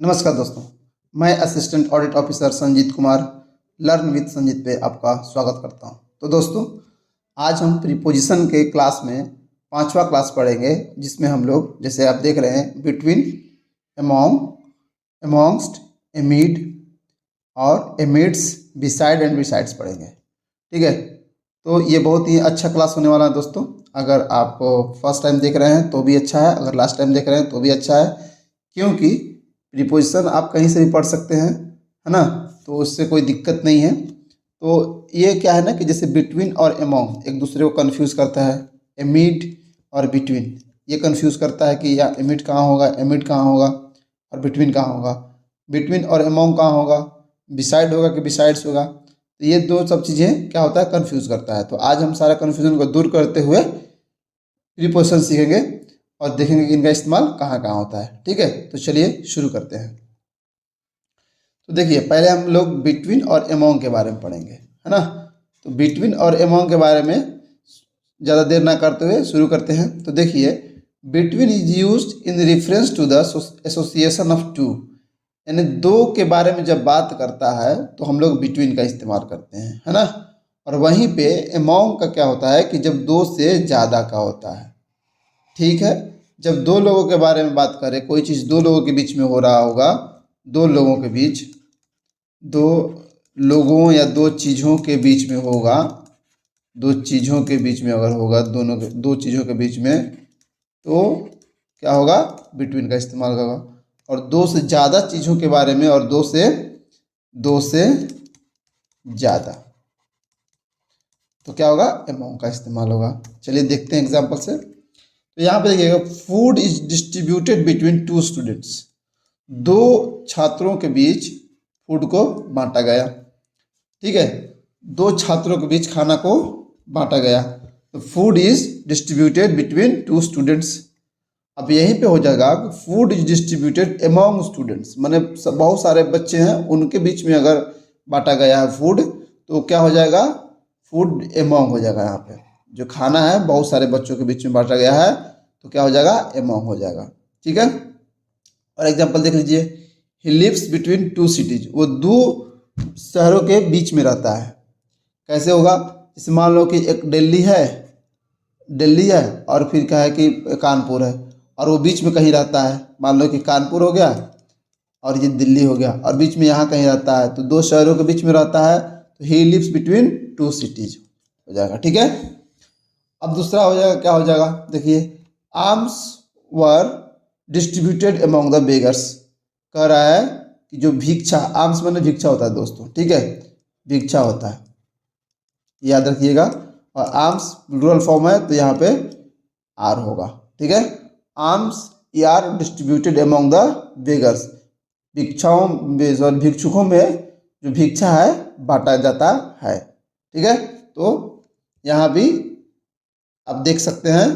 नमस्कार दोस्तों, मैं assistant audit officer Sanjeet Kumar learn with Sanjeet पे आपका स्वागत करता हूं। तो दोस्तों, आज हम प्रीपोजिशन के क्लास में पांचवा क्लास पढ़ेंगे, जिसमें हम लोग जैसे आप देख रहे हैं बिटवीन, अमोंग, अमोंगस्ट, एमिड और एमिड्स, बिसाइड एंड बिसाइड्स पढ़ेंगे। ठीक है, तो ये बहुत ही अच्छा क्लास होने वाला है दोस्तों। अगर आप फर्स्ट टाइम देख रहे हैं तो भी अच्छा है, अगर लास्ट टाइम देख रहे हैं तो भी अच्छा है, क्योंकि प्रीपोजिशन आप कहीं से भी पढ़ सकते हैं, है ना। तो उससे कोई दिक्कत नहीं है। तो ये क्या है ना कि जैसे बिटवीन और अमोंग एक दूसरे को कंफ्यूज करता है, एमिड और बिटवीन ये कंफ्यूज करता है कि या एमिड कहाँ होगा, एमिड कहाँ होगा और बिटवीन कहाँ होगा, बिटवीन और अमोंग कहाँ होगा, बिसाइड होगा कि बिसाइड्स होगा। तो ये दो सब चीज़ें क्या होता है, कंफ्यूज करता है। तो आज हम सारा कन्फ्यूजन को दूर करते हुए प्रीपोजिशन सीखेंगे और देखेंगे कि इनका इस्तेमाल कहाँ कहाँ होता है। ठीक है, तो चलिए शुरू करते हैं। तो देखिए, पहले हम लोग बिटवीन और अमोंग के बारे में पढ़ेंगे, है ना। तो बिटवीन और अमोंग के बारे में ज़्यादा देर ना करते हुए शुरू करते हैं। तो देखिए, between is used in reference to the association of two, यानी दो के बारे में जब बात करता है तो हम लोग बिटवीन का इस्तेमाल करते हैं, है ना। और वहीं पे अमोंग का क्या होता है कि जब दो से ज़्यादा का होता है। ठीक है, जब दो लोगों के बारे में बात करें, कोई चीज़ दो लोगों के बीच में हो रहा होगा, दो लोगों के बीच, दो लोगों या दो चीज़ों के बीच में होगा, दो चीज़ों के बीच में अगर होगा, दोनों के दो चीज़ों के बीच में, तो क्या होगा, बिटवीन का इस्तेमाल होगा। और दो से ज़्यादा चीज़ों के बारे में, और दो से ज़्यादा, तो क्या होगा, अमोंग का इस्तेमाल होगा। चलिए देखते हैं एग्जाम्पल से। तो यहाँ पे देखिएगा, food is distributed between two students, दो छात्रों के बीच फूड को बांटा गया। ठीक है, दो छात्रों के बीच खाना को बांटा गया। तो food is distributed between two students. अब यहीं पे हो जाएगा कि food is distributed among students, माने बहुत सारे बच्चे हैं, उनके बीच में अगर बांटा गया है फूड, तो क्या हो जाएगा, फूड अमॉन्ग हो जाएगा। यहाँ पे जो खाना है बहुत सारे बच्चों के बीच में बांटा गया है, तो क्या हो जाएगा, अमॉन्ग हो जाएगा। ठीक है, और एग्जाम्पल देख लीजिए, he lives between two cities, वो दो शहरों के बीच में रहता है। कैसे होगा, जैसे मान लो कि एक दिल्ली है और फिर क्या है कि कानपुर है, और वो बीच में कहीं रहता है। मान लो कि कानपुर हो गया और ये दिल्ली हो गया, और बीच में यहाँ कहीं रहता है, तो दो शहरों के बीच में रहता है, तो he lives between two cities हो जाएगा। ठीक है, अब दूसरा हो जाएगा, क्या हो जाएगा, देखिए, arms were distributed among the beggars, कह रहा है कि जो भिक्षा, आर्म्स माने भिक्षा होता है दोस्तों, ठीक है, भिक्षा होता है, याद रखिएगा। और आर्म्स प्लूरल फॉर्म है, तो यहाँ पे आर होगा। ठीक है, arms are distributed among the beggars, भिक्षुकों में जो भिक्षा है बांटा जाता है। ठीक है, तो यहाँ भी आप देख सकते हैं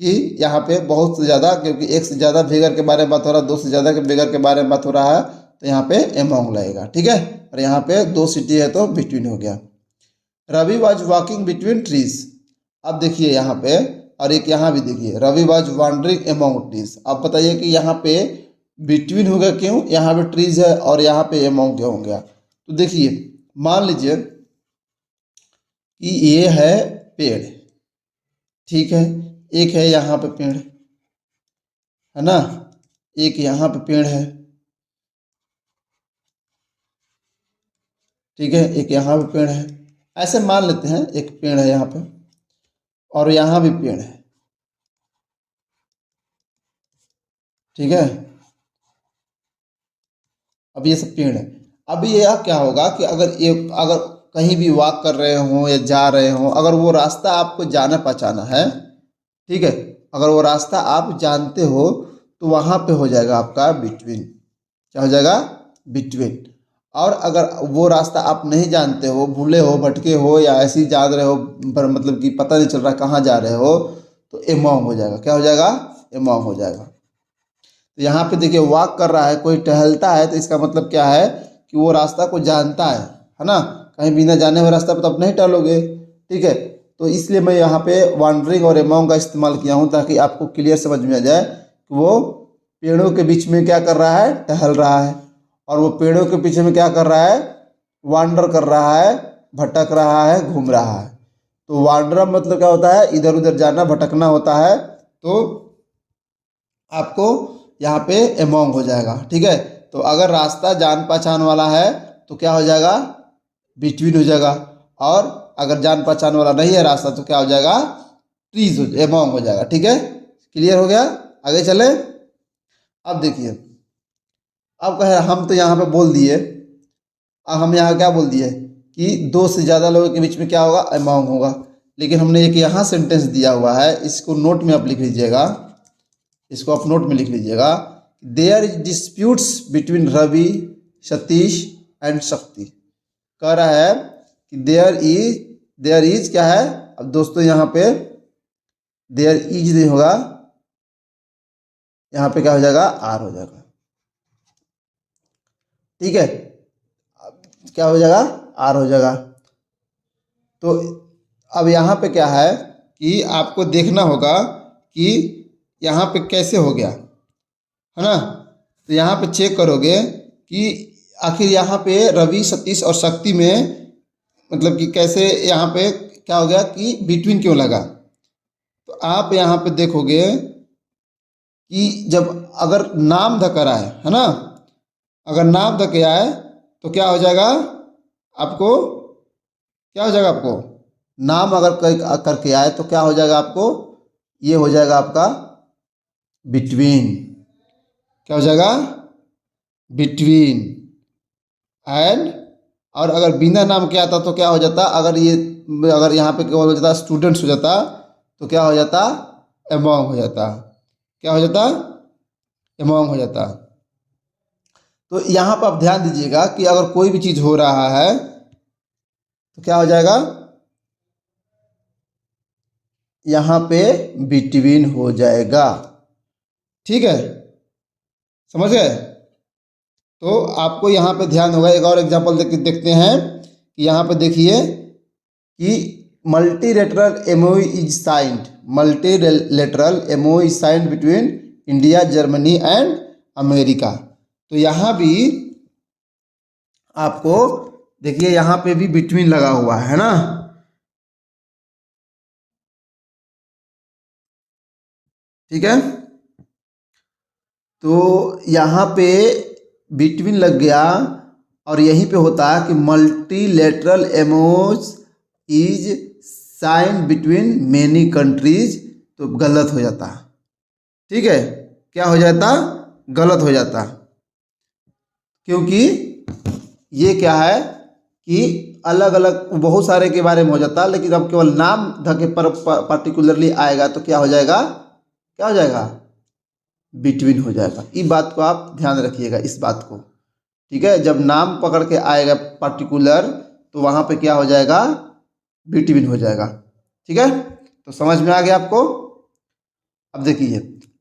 कि यहाँ पे बहुत से ज़्यादा, क्योंकि एक से ज़्यादा बेगर के बारे में बात हो रहा है, दो से ज़्यादा के बेगर के बारे में बात हो रहा है, तो यहाँ पे अमॉन्ग लगेगा। ठीक है, और यहाँ पे दो सिटी है तो बिटवीन हो गया। Ravi was walking between trees, अब देखिए यहाँ पे, और एक यहाँ भी देखिए, Ravi was wandering among trees. अब बताइए कि यहाँ पे बिटवीन हो गया क्यों, यहाँ पे ट्रीज है और यहाँ पे अमॉन्ग क्यों हो गया। तो देखिए, मान लीजिए कि ये है पेड़, ठीक है, एक है यहाँ पे पेड़, है ना, एक यहाँ पे पेड़ है, ठीक है, एक यहाँ पे पेड़ है, ऐसे मान लेते हैं, एक पेड़ है यहाँ पे और यहाँ भी पेड़ है। ठीक है, अब ये सब पेड़ है। अब ये क्या होगा कि अगर कहीं भी वॉक कर रहे हो या जा रहे हो, अगर वो रास्ता आपको जाना पहचाना है, ठीक है, अगर वो रास्ता आप जानते हो, तो वहाँ पे हो जाएगा आपका बिटवीन। क्या हो जाएगा, बिटवीन। और अगर वो रास्ता आप नहीं जानते हो, भूले हो, भटके हो, या ऐसे ही जा रहे हो, मतलब कि पता नहीं चल रहा कहाँ जा रहे हो, तो अमॉन्ग हो जाएगा। क्या हो जाएगा, अमॉन्ग हो जाएगा। तो यहाँ पे देखिए, वॉक कर रहा है, कोई टहलता है, तो इसका मतलब क्या है कि वो रास्ता को जानता है ना। कहीं बिना जाने हुए रास्ता पर तो आप नहीं टहलोगे। ठीक है, तो इसलिए मैं यहाँ पे वॉन्डरिंग और अमॉन्ग का इस्तेमाल किया हूँ, ताकि आपको क्लियर समझ में आ जाए कि वो पेड़ों के बीच में क्या कर रहा है, टहल रहा है। और वो पेड़ों के पीछे में क्या कर रहा है, वांडर कर रहा है, भटक रहा है, घूम रहा है। तो वांडर मतलब क्या होता है, इधर उधर जाना, भटकना होता है। तो आपको यहाँ पे एमोंग हो जाएगा, ठीक है। तो अगर रास्ता जान पहचान वाला है तो क्या हो जाएगा, बिटवीन हो जाएगा। और अगर जान पहचान वाला नहीं है रास्ता तो क्या हो जाएगा, ट्रीज हो, एमोंग हो जाएगा, ठीक है। क्लियर हो गया, आगे चले। अब देखिए, अब कहे हम तो यहाँ पे बोल दिए, अब हम यहाँ क्या बोल दिए कि दो से ज़्यादा लोगों के बीच में क्या होगा, एमोंग होगा। लेकिन हमने एक यहाँ सेंटेंस दिया हुआ है, इसको नोट में आप लिख लीजिएगा, इसको आप नोट में लिख लीजिएगा। There is disputes between Ravi, Satish and Shakti. कह रहा है कि देयर इज क्या है, अब दोस्तों यहाँ पे देयर इज नहीं होगा, यहाँ पे क्या हो जाएगा, आर हो जाएगा, ठीक है। क्या हो जाएगा, आर हो जाएगा। तो अब यहाँ पे क्या है कि आपको देखना होगा कि यहाँ पे कैसे हो गया, है ना। तो यहाँ पे चेक करोगे कि आखिर यहाँ पे रवि, सतीश और शक्ति में मतलब कि कैसे यहाँ पे क्या हो गया कि बिटवीन क्यों लगा। तो आप यहाँ पे देखोगे कि जब अगर नाम धकर आए, है ना, अगर नाम धके आए तो क्या हो जाएगा आपको, क्या हो जाएगा आपको, नाम अगर करके आए तो क्या हो जाएगा आपको, ये हो जाएगा आपका बिटवीन। क्या हो जाएगा, बिटवीन। एंड और अगर बिना नाम के आता तो क्या हो जाता, अगर यहाँ पे क्या हो जाता, स्टूडेंट्स हो जाता, तो क्या हो जाता, एमोंग हो जाता। क्या हो जाता, एमोंग हो जाता। तो यहाँ पर आप ध्यान दीजिएगा कि अगर कोई भी चीज़ हो रहा है तो क्या हो जाएगा, यहाँ पे बिटवीन हो जाएगा, ठीक है, समझ गए। तो आपको यहाँ पे ध्यान होगा, एक और एग्जांपल देखते हैं कि यहाँ पे देखिए कि multilateral MOU is signed, multilateral MOU is signed between India, Germany and America. तो यहाँ भी आपको देखिए, यहाँ पे भी बिटवीन लगा हुआ है ना, ठीक है। तो यहाँ पे बिटवीन लग गया और यहीं पे होता है कि multilateral MOs is sine between many countries, तो गलत हो जाता, ठीक है। क्या हो जाता, गलत हो जाता, क्योंकि ये क्या है कि अलग अलग बहुत सारे के बारे में हो जाता, लेकिन अब केवल नाम धके पर पर्टिकुलरली आएगा तो क्या हो जाएगा, क्या हो जाएगा, बिटवीन हो जाएगा। इस बात को आप ध्यान रखिएगा, इस बात को, ठीक है। जब नाम पकड़ के आएगा पर्टिकुलर तो वहाँ पे क्या हो जाएगा, बिटवीन हो जाएगा, ठीक है। तो समझ में आ गया आपको। अब देखिए,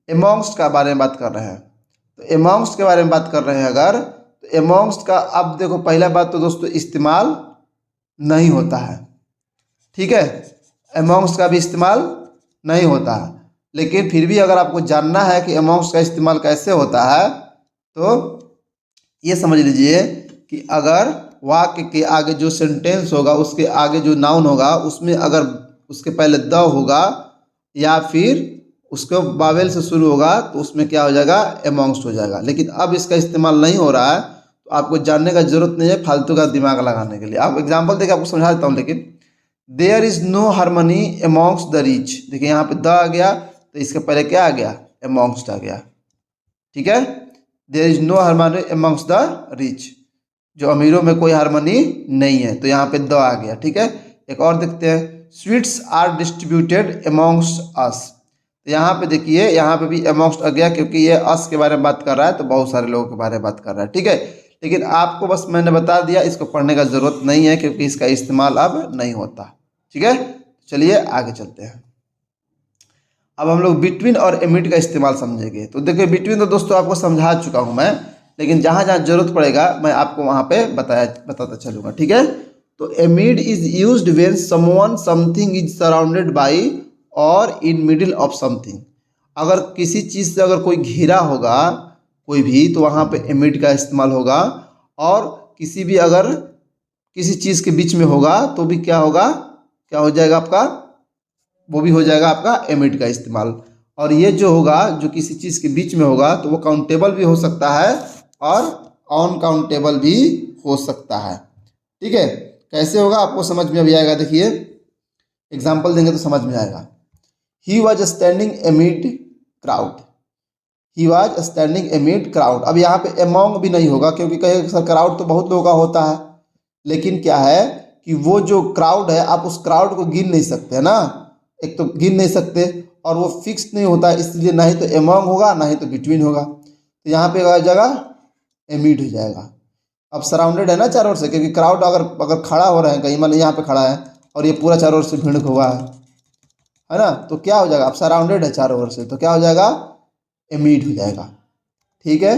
एमोंग्स्ट का बारे में बात कर रहे हैं, तो एमोंग्स्ट के बारे में बात कर रहे हैं अगर, तो एमोंग्स्ट का अब देखो, पहला बात तो दोस्तों इस्तेमाल नहीं होता है, ठीक है। एमोंग्स्ट का भी इस्तेमाल नहीं होता है, लेकिन फिर भी अगर आपको जानना है कि एमोंग्स्ट का इस्तेमाल कैसे होता है तो ये समझ लीजिए कि अगर वाक्य के आगे जो सेंटेंस होगा, उसके आगे जो नाउन होगा, उसमें अगर उसके पहले द होगा या फिर उसको बावेल से शुरू होगा तो उसमें क्या हो जाएगा, एमोंग्स्ट हो जाएगा। लेकिन अब इसका इस्तेमाल नहीं हो रहा है तो आपको जानने का जरूरत नहीं है फालतू का दिमाग लगाने के लिए। आप एग्जाम्पल देके आपको समझा देता हूँ। लेकिन there is no harmony amongst the rich, देखिए यहाँ पे द आ गया तो इसके पहले क्या आ गया, एमोंग्स्ट आ गया, ठीक है। There is no harmony amongst the rich, जो अमीरों में कोई हार्मनी नहीं है, तो यहाँ पे द आ गया, ठीक है। एक और देखते हैं, स्वीट्स आर डिस्ट्रीब्यूटेड एमोंग्स्ट अस, तो यहाँ पे देखिए, यहाँ पे भी एमोंग्स्ट आ गया क्योंकि ये अस के बारे में बात कर रहा है, तो बहुत सारे लोगों के बारे में बात कर रहा है, ठीक है। लेकिन आपको बस मैंने बता दिया, इसको पढ़ने का जरूरत नहीं है क्योंकि इसका इस्तेमाल अब नहीं होता, ठीक है। चलिए आगे चलते हैं। अब हम लोग बिटवीन और एमिड का इस्तेमाल समझेंगे। तो देखिए, बिटवीन तो दोस्तों आपको समझा चुका हूँ मैं, लेकिन जहाँ जहाँ जरूरत पड़ेगा मैं आपको वहाँ पे बताता चलूँगा, ठीक है। तो एमिड is used when someone something is surrounded by और इन मिडिल ऑफ समथिंग। अगर किसी चीज़ से अगर कोई घिरा होगा कोई भी, तो वहाँ पे एमिड का इस्तेमाल होगा। और किसी भी अगर किसी चीज़ के बीच में होगा तो भी क्या होगा, क्या हो जाएगा आपका, वो भी हो जाएगा आपका एमिड का इस्तेमाल। और ये जो होगा, जो किसी चीज़ के बीच में होगा, तो वो काउंटेबल भी हो सकता है और अनकाउंटेबल भी हो सकता है। ठीक है, कैसे होगा आपको समझ में अभी आएगा। देखिए एग्जाम्पल देंगे तो समझ में आएगा। He was standing एमिड crowd, he was standing एमिड crowd. अब यहाँ पे एमोंग भी नहीं होगा, क्योंकि कहे सर क्राउड तो बहुत लोगों का होता है, लेकिन क्या है कि वो जो क्राउड है, आप उस क्राउड को गिन नहीं सकते है ना, एक तो गिन नहीं सकते और वो फिक्स नहीं होता, इसलिए ना ही तो एमोंग होगा ना ही तो बिटवीन होगा। तो यहाँ पे आ जाएगा एमिड हो जाएगा। अब सराउंडेड है ना चारों ओर से, क्योंकि क्राउड अगर अगर खड़ा हो रहे हैं कहीं, मान यहाँ पे खड़ा है और ये पूरा चारों ओर से भीड़ हुआ है ना, तो क्या हो जाएगा, अब सराउंडेड है चारों ओर से, तो क्या हो जाएगा, एमिड हो जाएगा। ठीक है,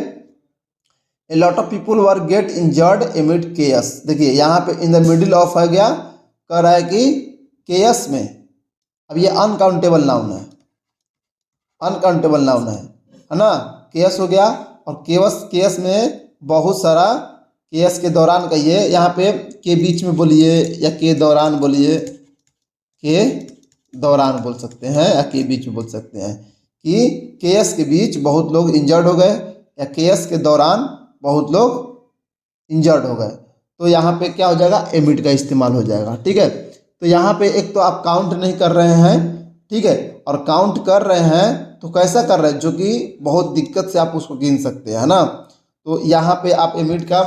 ए lot of people were get injured एमिड chaos. देखिए यहाँ पे इन द मिडिल ऑफ है गया, कह रहा है कि केयस में। अब ये अनकाउंटेबल नाउन है, अनकाउंटेबल नाउन है ना, केयस हो गया। और केवस, केयस में बहुत सारा, केयस के दौरान कहिए, यहाँ पे के बीच में बोलिए या के दौरान बोलिए, के दौरान बोल सकते हैं या के बीच में बोल सकते हैं कि केयस के बीच बहुत लोग इंजर्ड हो गए या केयस के दौरान बहुत लोग इंजर्ड हो गए, तो यहाँ पे क्या हो जाएगा, एमिड का इस्तेमाल हो जाएगा। ठीक है, तो यहाँ पे एक तो आप काउंट नहीं कर रहे हैं, ठीक है, और काउंट कर रहे हैं तो कैसा कर रहे हैं, जो कि बहुत दिक्कत से आप उसको गिन सकते हैं ना। तो यहाँ पे आप एमिड का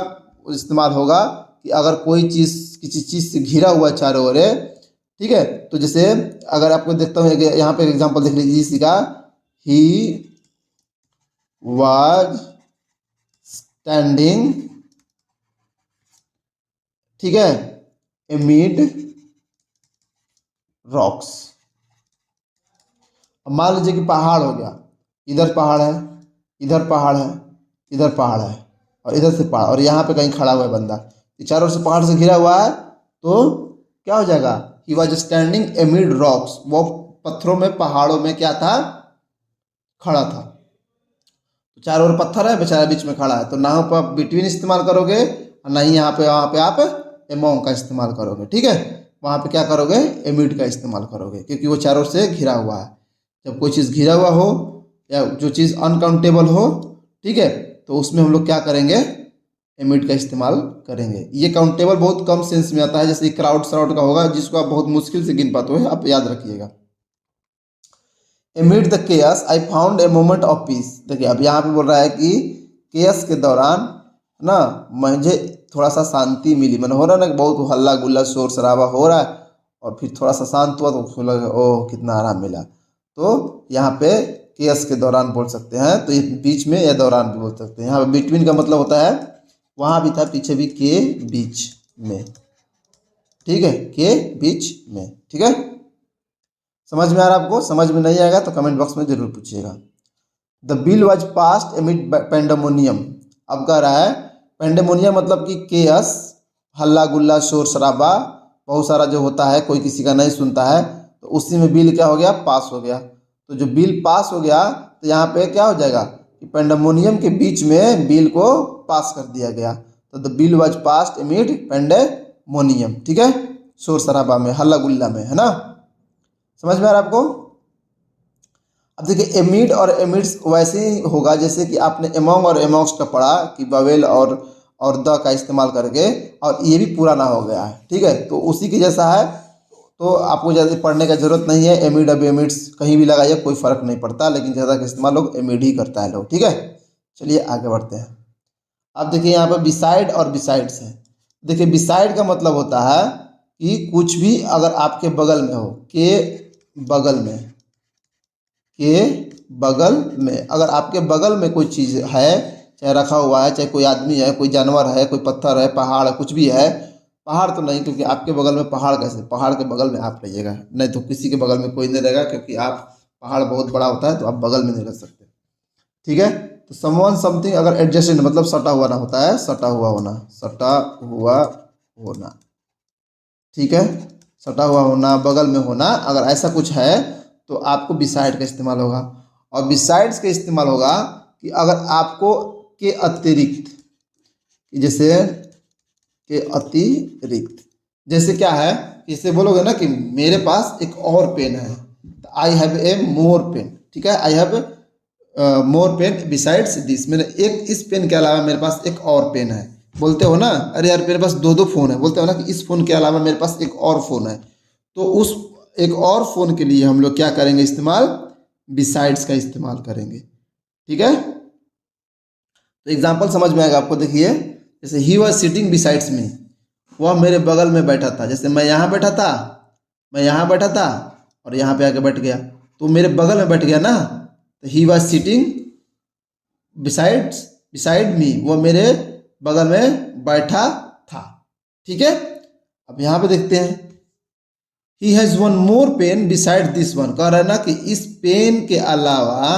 इस्तेमाल होगा कि अगर कोई चीज़ किसी चीज़ से घिरा हुआ है चारों ओर, ठीक है, तो जैसे अगर आपको देखता हूँ यहाँ पे एग्जांपल देख लीजिए इसी का, ही वाज स्टैंडिंग, ठीक है, एमिड रॉक्स। अब मान लीजिए कि पहाड़ हो गया, इधर पहाड़ है, इधर पहाड़ है, इधर पहाड़ है और इधर से पहाड़, और यहाँ पे कहीं खड़ा हुआ है बंदा, चारों से पहाड़ से घिरा हुआ है, तो क्या हो जाएगा, ही वॉज स्टैंडिंग एमिड रॉक्स, वो पत्थरों में, पहाड़ों में क्या था, खड़ा था। तो चारों ओर पत्थर है, बेचारा बीच में खड़ा है, तो ना आप बिटवीन इस्तेमाल करोगे और ना ही यहाँ पे वहाँ पे आप एमोंग का इस्तेमाल करोगे। ठीक है, वहाँ पे क्या करोगे, एमिड का इस्तेमाल करोगे, क्योंकि वो चारों से घिरा हुआ है। जब कोई चीज़ घिरा हुआ हो या जो चीज़ अनकाउंटेबल हो, ठीक है, तो उसमें हम लोग क्या करेंगे, एमिड का इस्तेमाल करेंगे। ये काउंटेबल बहुत कम सेंस में आता है, जैसे क्राउड श्राउड का होगा जिसको आप बहुत मुश्किल से गिन पाते हो, आप याद रखिएगा। एमिड the chaos I found a moment of peace. देखिए अब यहाँ पे बोल रहा है कि केयस के दौरान ना मुझे थोड़ा सा शांति मिली, मैंने हो रहा है ना बहुत हल्ला गुल्ला शोर शराबा हो रहा है और फिर थोड़ा सा शांत हुआ तो उसको लगा ओह कितना आराम मिला। तो यहाँ पे केयस के दौरान बोल सकते हैं, तो ये बीच में या दौरान भी बोल सकते हैं। यहाँ पे बिटवीन का मतलब होता है, वहाँ भी था पीछे भी, के बीच में, ठीक है, के बीच में। ठीक है, समझ में आ रहा है आपको, समझ में नहीं आएगा तो कमेंट बॉक्स में जरूर पूछिएगा। The bill was passed amid pandemonium. अब कह रहा है पेंडेमोनियम मतलब कि केयस, हल्ला गुल्ला शोर शराबा बहुत सारा जो होता है, कोई किसी का नहीं सुनता है, तो उसी में बिल क्या हो गया, पास हो गया। तो जो बिल पास हो गया तो यहाँ पे क्या हो जाएगा कि पेंडेमोनियम के बीच में बिल को पास कर दिया गया, तो the bill was passed amid pandemonium. ठीक है, शोर शराबा में, हल्ला गुल्ला में, है ना, समझ में आ रहा है आपको। अब देखिए एमिड और एमिड्स वैसे ही होगा जैसे कि आपने एमोंग और एमोंग्स का पढ़ा कि बवेल और द का इस्तेमाल करके, और ये भी पुराना हो गया है। ठीक है, तो उसी की जैसा है, तो आपको ज़्यादा पढ़ने का जरूरत नहीं है। एमिड अब एमिड्स कहीं भी लगाइए कोई फर्क नहीं पड़ता, लेकिन ज़्यादा का इस्तेमाल लोग एमिड ही करता है लोग। ठीक है, चलिए आगे बढ़ते हैं। अब देखिए यहाँ पर बिसाइड और बिसाइड्स है। देखिए बिसाइड का मतलब होता है कि कुछ भी अगर आपके बगल में हो, के बगल में, के बगल में, अगर आपके बगल में कोई चीज़ है, चाहे रखा हुआ है, चाहे कोई आदमी है, कोई जानवर है, कोई पत्थर है, पहाड़ है, कुछ भी है, पहाड़ तो नहीं क्योंकि आपके बगल में पहाड़ कैसे, पहाड़ के बगल में आप रहिएगा, नहीं तो किसी के बगल में कोई नहीं रहेगा, क्योंकि आप, पहाड़ बहुत बड़ा होता है तो आप बगल में नहीं रह सकते। ठीक है, तो समवन समथिंग अगर एडजेसेंट मतलब सटा हुआ ना होता है, सटा हुआ होना, सटा हुआ होना, ठीक है, सटा हुआ होना, बगल में होना, अगर ऐसा कुछ है तो आपको बिसाइड का इस्तेमाल होगा। और बिसाइड्स का इस्तेमाल होगा कि अगर आपको के अतिरिक्त, जैसे के अतिरिक्त, जैसे क्या है, इसे बोलोगे ना कि मेरे पास एक और पेन है, I have A more pen, ठीक है, I have more pen besides this, मेरे एक इस पेन के अलावा मेरे पास एक और पेन है। बोलते हो ना, अरे यार मेरे पास दो फ़ोन है, बोलते हो ना कि इस फ़ोन के अलावा मेरे पास एक और फ़ोन है। तो उस एक और फ़ोन के लिए हम लोग क्या करेंगे, इस्तेमाल बिसाइड्स का इस्तेमाल करेंगे, ठीक है। तो एग्जाम्पल समझ में आएगा आपको। देखिए, जैसे ही वॉज सिटिंग बिसाइड्स मी, वह मेरे बगल में बैठा था। जैसे मैं यहाँ बैठा था, मैं यहाँ बैठा था और यहाँ पे आके बैठ गया, तो मेरे बगल में बैठ गया ना, तो he was sitting beside me, वो मेरे बगल में बैठा था, ठीक है। अब यहाँ पे देखते हैं, he has one more pen beside this one, कह रहा है ना कि इस पेन के अलावा,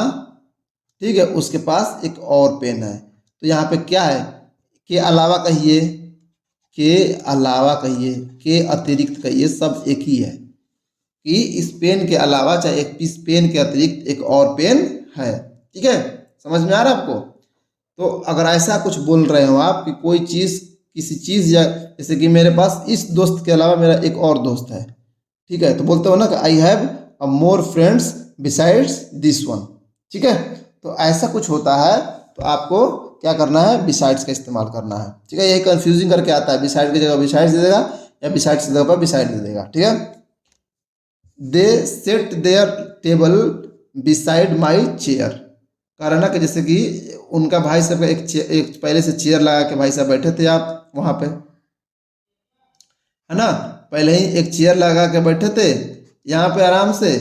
ठीक है, उसके पास एक और पेन है। तो यहाँ पे क्या है, के अलावा कहिए, के अलावा कहिए, के अतिरिक्त कहिए, सब एक ही है कि इस पेन के अलावा, चाहे एक इस पेन के अतिरिक्त एक और पेन है, ठीक है। समझ में आ रहा है आपको। तो अगर ऐसा कुछ बोल रहे हो आप कि कोई चीज़, किसी चीज़, या जैसे कि मेरे पास इस दोस्त के अलावा मेरा एक और दोस्त है, ठीक है, तो बोलते हो ना कि I have a more friends besides this one, ठीक है। तो ऐसा कुछ होता है, तो आपको क्या करना है, बिसाइड्स का इस्तेमाल करना है, ठीक है। यही कंफ्यूजिंग करके आता है, बिसाइड की जगह बिसाइड्स दे देगा या बिसाइड्स की जगह पर बिसाइड दे देगा, ठीक है। They set their table beside my chair, कारण है कि जैसे कि उनका भाई साहब का एक पहले से चेयर लगा के भाई साहब बैठे थे आप वहाँ पे, है ना, पहले ही एक चेयर लगा के बैठे थे यहाँ पे आराम से,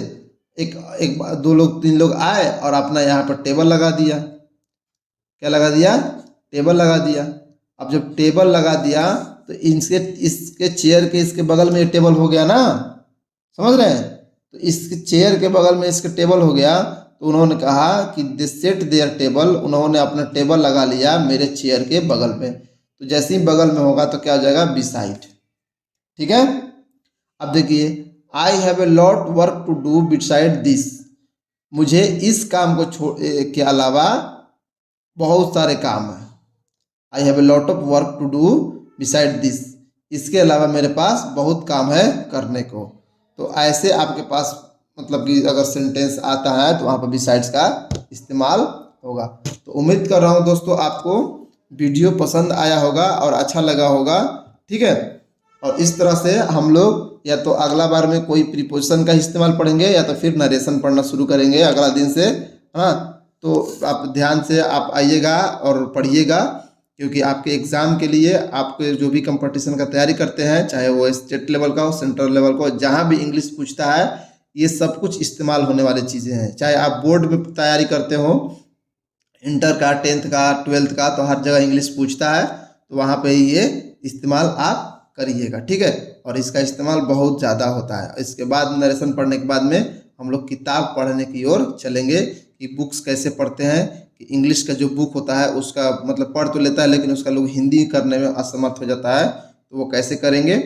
एक दो लोग तीन लोग आए और अपना यहाँ पर टेबल लगा दिया। क्या लगा दिया, टेबल लगा दिया। अब जब टेबल लगा दिया तो इसके चेयर के इसके बगल में टेबल हो गया ना, समझ रहे हैं। तो इसके चेयर के बगल में इसके टेबल हो गया, तो उन्होंने कहा कि दे सेट देयर टेबल, उन्होंने अपना टेबल लगा लिया मेरे चेयर के बगल में। तो जैसे ही बगल में होगा तो क्या हो जाएगा, बिसाइड, ठीक है। अब देखिए, I have a lot work to do beside this, मुझे इस काम को के अलावा बहुत सारे काम है। I have a lot of work to do beside this, इसके अलावा मेरे पास बहुत काम है करने को। तो ऐसे आपके पास मतलब कि अगर सेंटेंस आता है तो वहाँ पर बिसाइड्स का इस्तेमाल होगा। तो उम्मीद कर रहा हूँ दोस्तों आपको वीडियो पसंद आया होगा और अच्छा लगा होगा, ठीक है। और इस तरह से हम लोग या तो अगला बार में कोई प्रीपोजिशन का इस्तेमाल पढ़ेंगे या तो फिर नरेशन पढ़ना शुरू करेंगे अगला दिन से, हाँ। तो आप ध्यान से आप आइएगा और पढ़िएगा, क्योंकि आपके एग्ज़ाम के लिए आपके जो भी कंपटीशन का तैयारी करते हैं, चाहे वो स्टेट लेवल का हो, सेंट्रल लेवल का हो, जहाँ भी इंग्लिश पूछता है, ये सब कुछ इस्तेमाल होने वाली चीज़ें हैं। चाहे आप बोर्ड में तैयारी करते हो, इंटर का, 10th का, 12th का, तो हर जगह इंग्लिश पूछता है, तो वहाँ पे ये इस्तेमाल आप करिएगा, ठीक है। और इसका इस्तेमाल बहुत ज़्यादा होता है। इसके बाद नरेशन पढ़ने के बाद में हम लोग किताब पढ़ने की ओर चलेंगे कि बुक्स कैसे पढ़ते हैं, कि इंग्लिश का जो बुक होता है उसका मतलब पढ़ तो लेता है लेकिन उसका लोग हिंदी करने में असमर्थ हो जाता है, तो वो कैसे करेंगे,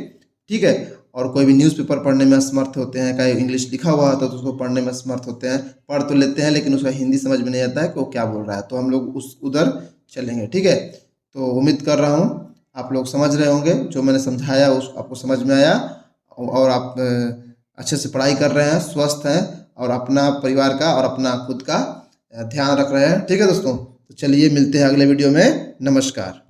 ठीक है। और कोई भी न्यूज़पेपर पढ़ने में असमर्थ होते हैं, कहीं इंग्लिश लिखा हुआ होता है तो उसको पढ़ने में असमर्थ होते हैं, पढ़ तो लेते हैं लेकिन उसका हिंदी समझ में नहीं आता है कि वो क्या बोल रहा है, तो हम लोग उधर चलेंगे, ठीक है। तो उम्मीद कर रहा हूँ आप लोग समझ रहे होंगे, जो मैंने समझाया उस आपको समझ में आया और आप अच्छे से पढ़ाई कर रहे हैं, स्वस्थ हैं और अपना परिवार का और अपना खुद का ध्यान रख रहे हैं, ठीक है दोस्तों। तो चलिए मिलते हैं अगले वीडियो में, नमस्कार।